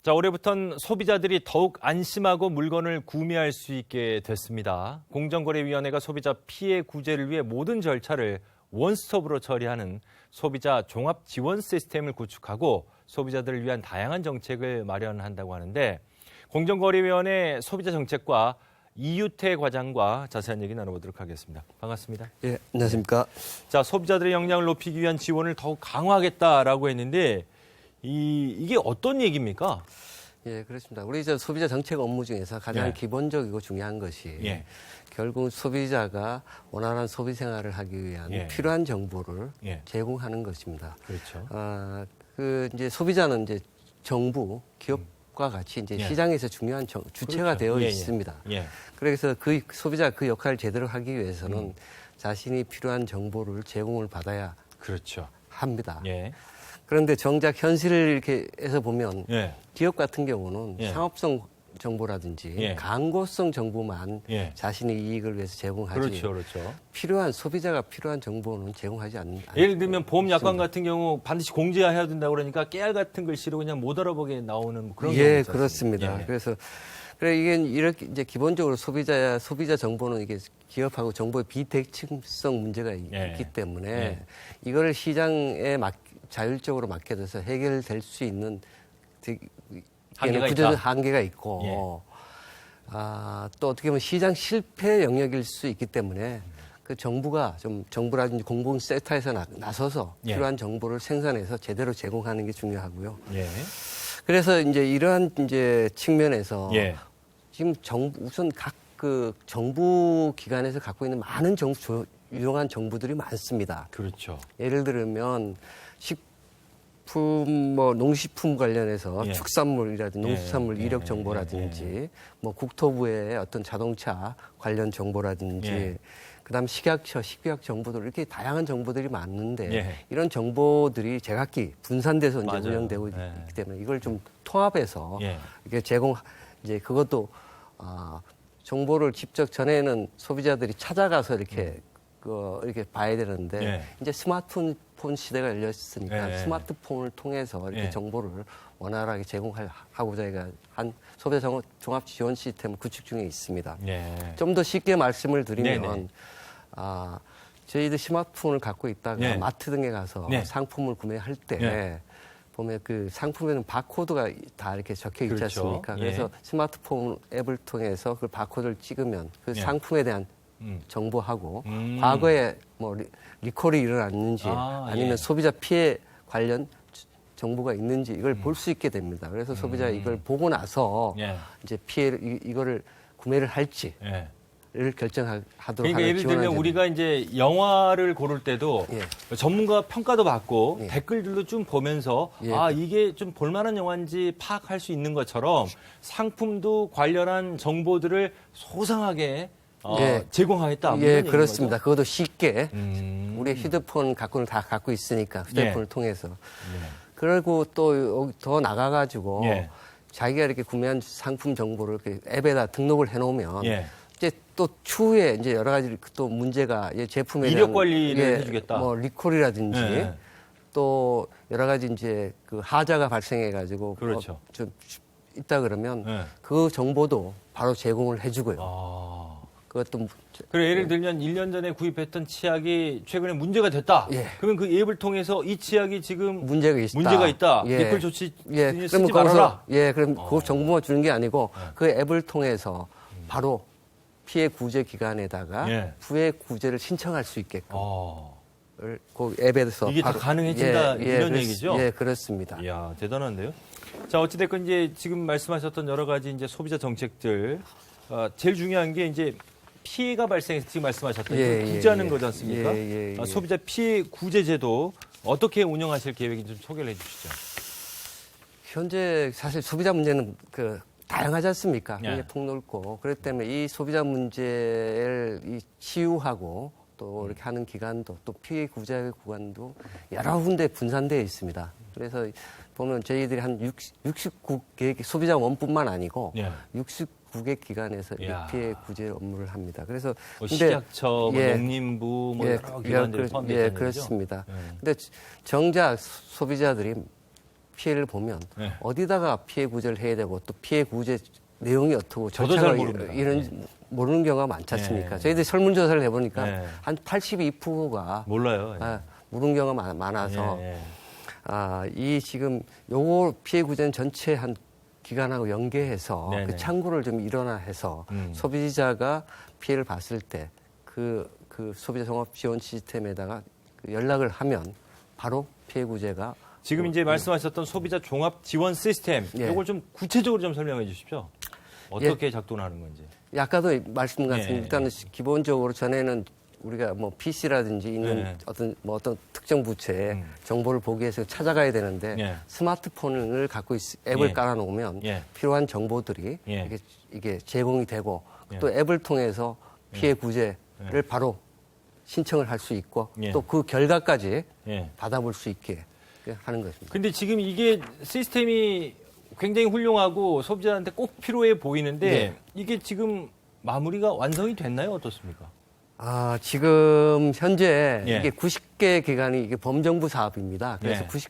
자, 올해부터는 소비자들이 더욱 안심하고 물건을 구매할 수 있게 됐습니다. 공정거래위원회가 소비자 피해 구제를 위해 모든 절차를 원스톱으로 처리하는 소비자 종합 지원 시스템을 구축하고 소비자들을 위한 다양한 정책을 마련한다고 하는데, 공정거래위원회 소비자 정책과 이유태 과장과 자세한 얘기 나눠보도록 하겠습니다. 반갑습니다. 예, 안녕하십니까. 자, 소비자들의 역량을 높이기 위한 지원을 더욱 강화하겠다라고 했는데, 이게 어떤 얘기입니까? 예, 그렇습니다. 우리 이제 소비자 정책 업무 중에서 가장 예. 기본적이고 중요한 것이 예. 결국 소비자가 원활한 소비 생활을 하기 위한 예. 필요한 정보를 예. 제공하는 것입니다. 그렇죠. 이제 소비자는 이제 정부, 기업과 같이 이제 예. 시장에서 중요한 주체가 그렇죠. 되어 예, 예. 있습니다. 예. 그래서 소비자 그 역할을 제대로 하기 위해서는 자신이 필요한 정보를 제공을 받아야 그렇죠. 합니다. 예. 그런데 정작 현실을 이렇게 해서 보면 예. 기업 같은 경우는 예. 상업성 정보라든지 예. 광고성 정보만 예. 자신의 이익을 위해서 제공하지 그렇죠. 그렇죠. 필요한 소비자가 필요한 정보는 제공하지 않는. 예를 들면 보험 약관 같은 경우 반드시 공제해야 된다고 그러니까 깨알 같은 글씨로 그냥 못 알아보게 나오는 그런 경우가 예, 있지 그렇습니다. 않습니까? 예. 그래서 이게 이렇게 이제 기본적으로 소비자 정보는 이게 기업하고 정보의 비대칭성 문제가 예. 있기 때문에 예. 이거를 시장에 자율적으로 맡겨둬서 해결될 수 있는 한계가 구조적 있다. 한계가 있고 또 어떻게 보면 시장 실패 영역일 수 있기 때문에 그 정부라든지 공공 섹터에서 나서서 예. 필요한 정보를 생산해서 제대로 제공하는 게 중요하고요. 예. 그래서 이제 이러한 이제 측면에서 예. 지금 우선 각 그 정부 기관에서 갖고 있는 많은 유용한 정보들이 많습니다. 그렇죠. 예를 들면 농식품 관련해서 예. 축산물이라든지 예. 농수산물 이력 정보라든지 뭐 국토부의 어떤 자동차 관련 정보라든지 예. 그다음 식약처 식비약 정보들 이렇게 다양한 정보들이 많은데 예. 이런 정보들이 제각기 분산돼서 이제 맞아요. 운영되고 예. 있기 때문에 이걸 좀 통합해서 예. 이렇게 이제 그것도 정보를 직접 전에는 소비자들이 찾아가서 이렇게 이렇게 봐야 되는데 예. 이제 스마트폰 시대가 열렸으니까 예. 스마트폰을 통해서 이렇게 예. 정보를 원활하게 제공하고자 한 소비자 종합 지원 시스템을 구축 중에 있습니다. 예. 좀 더 쉽게 말씀을 드리면 네네. 저희들 스마트폰을 갖고 있다가 예. 마트 등에 가서 네. 상품을 구매할 때 예. 보면 그 상품에는 바코드가 다 이렇게 적혀 있지 그렇죠. 않습니까? 예. 그래서 스마트폰 앱을 통해서 그 바코드를 찍으면 그 예. 상품에 대한 음. 정보하고 음. 과거에 뭐 리콜이 일어났는지 아니면 예. 소비자 피해 관련 정보가 있는지 이걸 볼 수 있게 됩니다. 그래서 소비자 이걸 보고 나서 예. 이제 이거를 구매를 할지를 예. 결정하도록 그러니까 하는 예를 들면 지원하는 우리가 이제 영화를 고를 때도 전문가 평가도 받고 예. 댓글들도 좀 보면서 예. 이게 좀 볼만한 영화인지 파악할 수 있는 것처럼 상품도 관련한 정보들을 소상하게 예. 제공하겠다. 예, 그렇습니다. 그것도 쉽게 우리 휴대폰 다 갖고 있으니까 휴대폰을 예. 통해서. 예. 그리고 또 더 나가가지고 예. 자기가 이렇게 구매한 상품 정보를 이렇게 앱에다 등록을 해놓으면 예. 이제 또 추후에 이제 여러 가지 또 문제가 제품에 이력 대한 관리를 해주겠다. 뭐 리콜이라든지 예. 또 여러 가지 이제 그 하자가 발생해가지고 그렇죠. 좀 있다 그러면 예. 그 정보도 바로 제공을 해주고요. 그것도 그래 예를 들면 1년 전에 구입했던 치약이 최근에 문제가 됐다. 예. 그러면 그 앱을 통해서 이 치약이 지금 문제가 있다. 예. 리콜 조치 그러면 쓰지 말아라. 그럼 그 정보만 주는 게 아니고 그 앱을 통해서 바로 피해 구제 기관에다가 예. 피해 구제를 신청할 수 있게끔 어. 그 앱에서 이게 다 가능해진다 이런 얘기죠? 예, 그렇습니다. 이야, 대단한데요? 자, 어찌됐건 이제 지금 말씀하셨던 여러 가지 이제 소비자 정책들, 제일 중요한 게 이제 피해가 발생해서 지금 말씀하셨던 그 구제하는 거지 않습니까? 소비자 피해 구제 제도 어떻게 운영하실 계획인지 좀 소개를 해 주시죠. 현재 사실 소비자 문제는 다양하지 않습니까? 예. 굉장히 폭넓고 그렇기 때문에 이 소비자 문제를 치유하고 또 이렇게 하는 기관도 또 피해 구제 구간도 여러 군데 분산되어 있습니다. 그래서 보면 저희들이 한 69개 소비자 원뿐만 아니고 예. 69개 기관에서 이 이야. 피해 구제 업무를 합니다. 그래서 식약처, 농림부, 여러 기관들 포함되어 있는 거죠? 그렇습니다. 근데 정작 소비자들이 피해를 보면 네. 어디다가 피해 구제를 해야 되고 또 피해 구제 내용이 어떻고 저도 잘 절차가 모릅니다. 이런 모르는 경우가 많지 않습니까? 네. 저희들이 설문조사를 해보니까 네. 한 82%가 몰라요. 모르는 경우가 많아서 예, 예. 이 지금 요거 피해 구제는 전체 한 기관하고 연계해서 네네. 그 창구를 좀 일원화해서 소비자가 피해를 봤을 때 그 소비자 종합 지원 시스템에다가 그 연락을 하면 바로 피해 구제가 지금 이제 말씀하셨던 소비자 종합 지원 시스템, 예. 이걸 좀 구체적으로 좀 설명해 주십시오. 어떻게 작동하는 건지. 아까도 말씀드린 예, 일단은 기본적으로 전에는 우리가 뭐 PC라든지 있는 예. 어떤 특정 부처에 정보를 보기 위해서 찾아가야 되는데 예. 스마트폰을 갖고 앱을 예. 깔아놓으면 예. 필요한 정보들이 예. 이게 제공이 되고 예. 또 앱을 통해서 피해 구제를 바로 신청을 할 수 있고 예. 또 그 결과까지 예. 받아볼 수 있게 하는 것입니다. 근데 지금 이게 시스템이 굉장히 훌륭하고 소비자한테 꼭 필요해 보이는데 네. 이게 지금 마무리가 완성이 됐나요? 어떻습니까? 지금 현재 예. 이게 90개 기관이 이게 범정부 사업입니다. 그래서 네.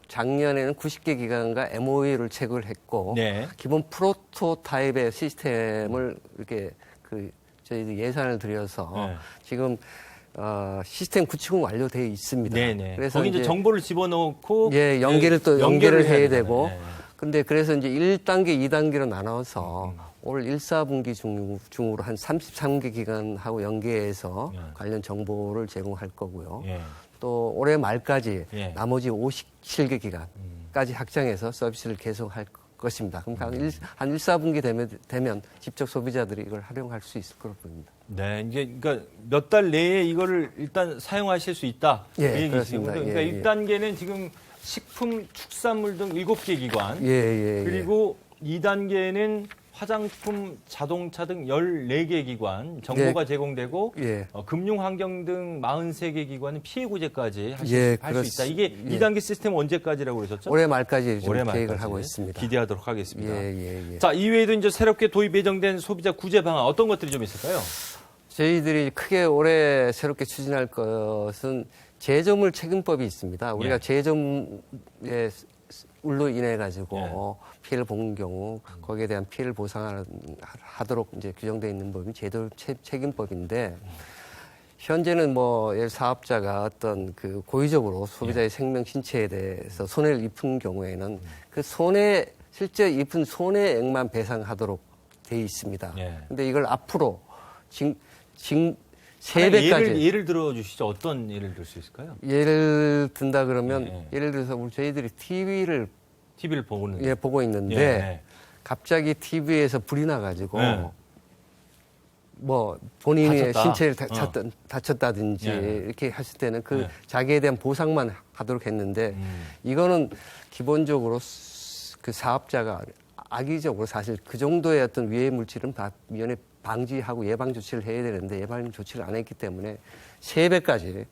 작년에는 90개 기관과 MOU를 체결을 했고 네. 기본 프로토타입의 시스템을 이렇게 저희들 예산을 들여서 네. 지금 시스템 구축은 완료되어 있습니다. 네네. 그래서 거기 이제 정보를 집어넣고 연계를 해야 되고 네. 근데 그래서 이제 1단계, 2단계로 나눠서 올 1, 4분기 중으로 한 33개 기관하고 연계해서 예. 관련 정보를 제공할 거고요. 예. 또 올해 말까지 예. 나머지 57개 기관까지 확장해서 서비스를 계속할 것입니다. 그럼 한 1, 4분기 되면 직접 소비자들이 이걸 활용할 수 있을 거로 보입니다. 네, 이제 그러니까 몇 달 내에 이거를 일단 사용하실 수 있다. 예, 그 얘기시군요. 그렇습니다. 그러니까 예, 예. 1단계는 지금 식품, 축산물 등 7개 기관. 예. 그리고 2단계는 화장품, 자동차 등 14개 기관 정보가 제공되고 예. 금융환경 등 43개 기관은 피해 구제까지 할 수 있다. 이게 예. 2단계 시스템 언제까지라고 그러셨죠? 올해 말까지 지금 올해 계획을 말까지 하고 있습니다. 기대하도록 하겠습니다. 예. 자, 이외에도 이제 새롭게 도입 예정된 소비자 구제 방안 어떤 것들이 좀 있을까요? 저희들이 크게 올해 새롭게 추진할 것은 제조물 책임법이 있습니다. 우리가 예. 제조물에 울로 인해 가지고 피해를 본 경우 거기에 대한 피해를 보상하도록 이제 규정되어 있는 법이 제조 책임법인데 현재는 뭐 사업자가 어떤 그 고의적으로 소비자의 생명 신체에 대해서 손해를 입은 경우에는 그 실제 입은 손해액만 배상하도록 돼 있습니다. 근데 이걸 앞으로 세 배까지 예를 들어 주시죠. 어떤 예를 들 수 있을까요? 예를 든다 그러면 예를 들어서 저희들이 TV를 보고 있는데 갑자기 TV에서 불이 나가지고 뭐 본인의 다쳤다. 신체를 다쳤다든지 이렇게 했을 때는 자기에 대한 보상만 하도록 했는데 이거는 기본적으로 그 사업자가 악의적으로 사실 그 정도의 어떤 위해 물질은 다 미연에 방지하고 예방 조치를 해야 되는데 예방 조치를 안 했기 때문에 3배까지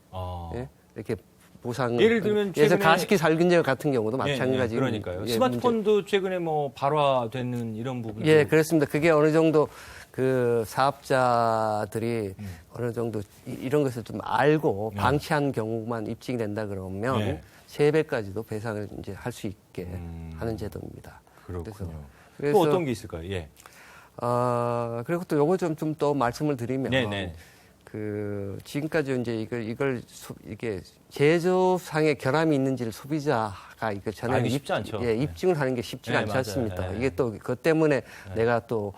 이렇게 보상. 예를 들면 그래서 가습기 살균제 같은 경우도 마찬가지. 그러니까요. 스마트폰도 최근에 뭐 발화되는 이런 부분이. 예, 그렇습니다. 그게 어느 정도 그 사업자들이 어느 정도 이런 것을 좀 알고 방치한 경우만 입증이 된다 그러면 3배까지도 배상을 이제 할 수 있게 하는 제도입니다. 그렇군요. 그래서 또 어떤 게 있을까요? 예. 그리고 또 요거 좀 또 말씀을 드리면 네네. 그 지금까지 이제 이게 제조상의 결함이 있는지를 소비자가 이거 알기 쉽지 않죠. 입증을 하는 게 쉽지가 않지 맞아요. 않습니까? 이게 또 그것 때문에 내가 또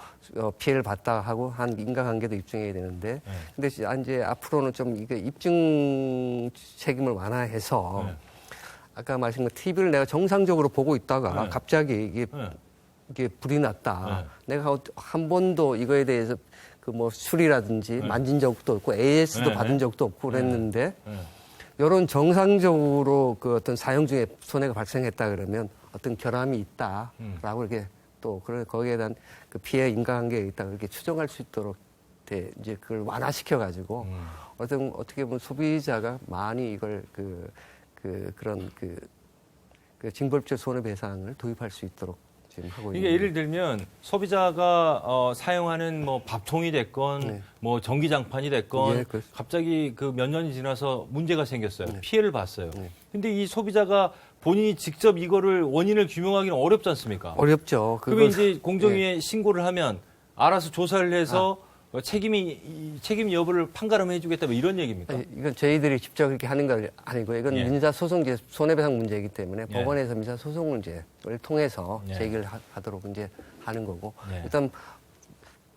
피해를 봤다 하고 한 인과관계도 입증해야 되는데 근데 이제 앞으로는 좀 이게 입증 책임을 완화해서 아까 말씀드린 TV를 내가 정상적으로 보고 있다가 갑자기 이게 불이 났다. 내가 한 번도 이거에 대해서 그 뭐 수리라든지 만진 적도 없고 AS도 받은 적도 없고 그랬는데 이런 정상적으로 그 어떤 사용 중에 손해가 발생했다 그러면 어떤 결함이 있다라고 이렇게 또 거기에 대한 그 피해 인과관계가 있다 그렇게 추정할 수 있도록 이제 그걸 완화시켜 가지고 어떻게 보면 소비자가 많이 이걸 그런 징벌적 손해배상을 도입할 수 있도록 지금 하고 있는. 이게 예를 들면 소비자가 사용하는 뭐 밥통이 됐건 뭐 전기장판이 됐건 갑자기 그 몇 년이 지나서 문제가 생겼어요. 피해를 봤어요. 근데 이 소비자가 본인이 직접 이거를 원인을 규명하기는 어렵지 않습니까? 어렵죠. 그러면 이제 공정위에 신고를 하면 알아서 조사를 해서 책임 여부를 판가름해 주겠다 뭐 이런 얘기입니까? 이건 저희들이 직접 그렇게 하는 건 아니고 이건 예. 민사소송제 손해배상 문제이기 때문에 예. 법원에서 민사소송 문제를 통해서 예. 제기를 하도록 이제 하는 거고 예. 일단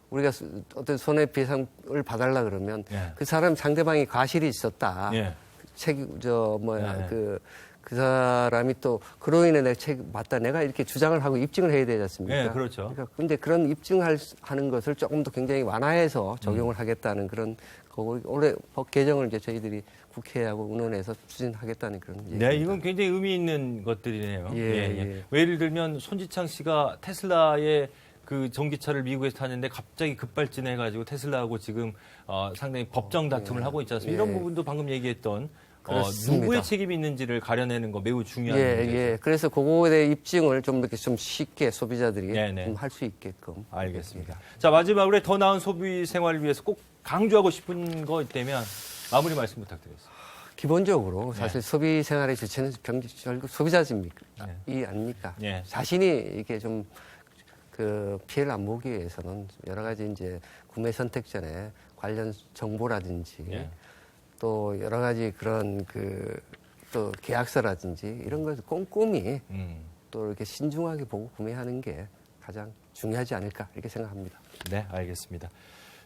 우리가 어떤 손해배상을 봐달라 그러면 예. 그 사람 상대방이 과실이 있었다. 예. 그 사람이 또 그로 인해 내가 맞다 내가 이렇게 주장을 하고 입증을 해야 되지 않습니까? 예, 그렇죠. 그러니까 근데 그런 입증하는 것을 조금 더 굉장히 완화해서 적용을 하겠다는 그런 거고 올해 법 개정을 이제 저희들이 국회하고 의논해서 추진하겠다는 그런 얘기입니다. 네, 이건 굉장히 의미 있는 것들이네요. 예. 예를 들면 손지창 씨가 테슬라의 그 전기차를 미국에서 타는데 갑자기 급발진해가지고 테슬라하고 지금 상당히 법정 다툼을 하고 있지 않습니까? 예. 이런 부분도 방금 얘기했던 그렇습니다. 누구의 책임이 있는지를 가려내는 거 매우 중요한 문제죠. 예. 그래서 그거에 대해 입증을 좀 이렇게 좀 쉽게 소비자들이 네네. 좀 할 수 있게끔. 알겠습니다. 자, 마지막으로 더 나은 소비 생활을 위해서 꼭 강조하고 싶은 거 있다면 마무리 말씀 부탁드리겠습니다. 기본적으로 사실 소비 생활의 주체는 결국 소비자입니까? 이 아닙니까? 네. 자신이 이렇게 좀 그 피해를 안 보기 위해서는 여러 가지 이제 구매 선택 전에 관련 정보라든지 예. 또 여러 가지 그런 또 계약서라든지 이런 것을 꼼꼼히 또 이렇게 신중하게 보고 구매하는 게 가장 중요하지 않을까 이렇게 생각합니다. 네, 알겠습니다.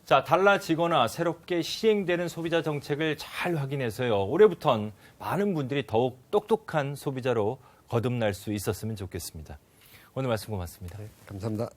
자, 달라지거나 새롭게 시행되는 소비자 정책을 잘 확인해서요. 올해부턴 많은 분들이 더욱 똑똑한 소비자로 거듭날 수 있었으면 좋겠습니다. 오늘 말씀 고맙습니다. 감사합니다.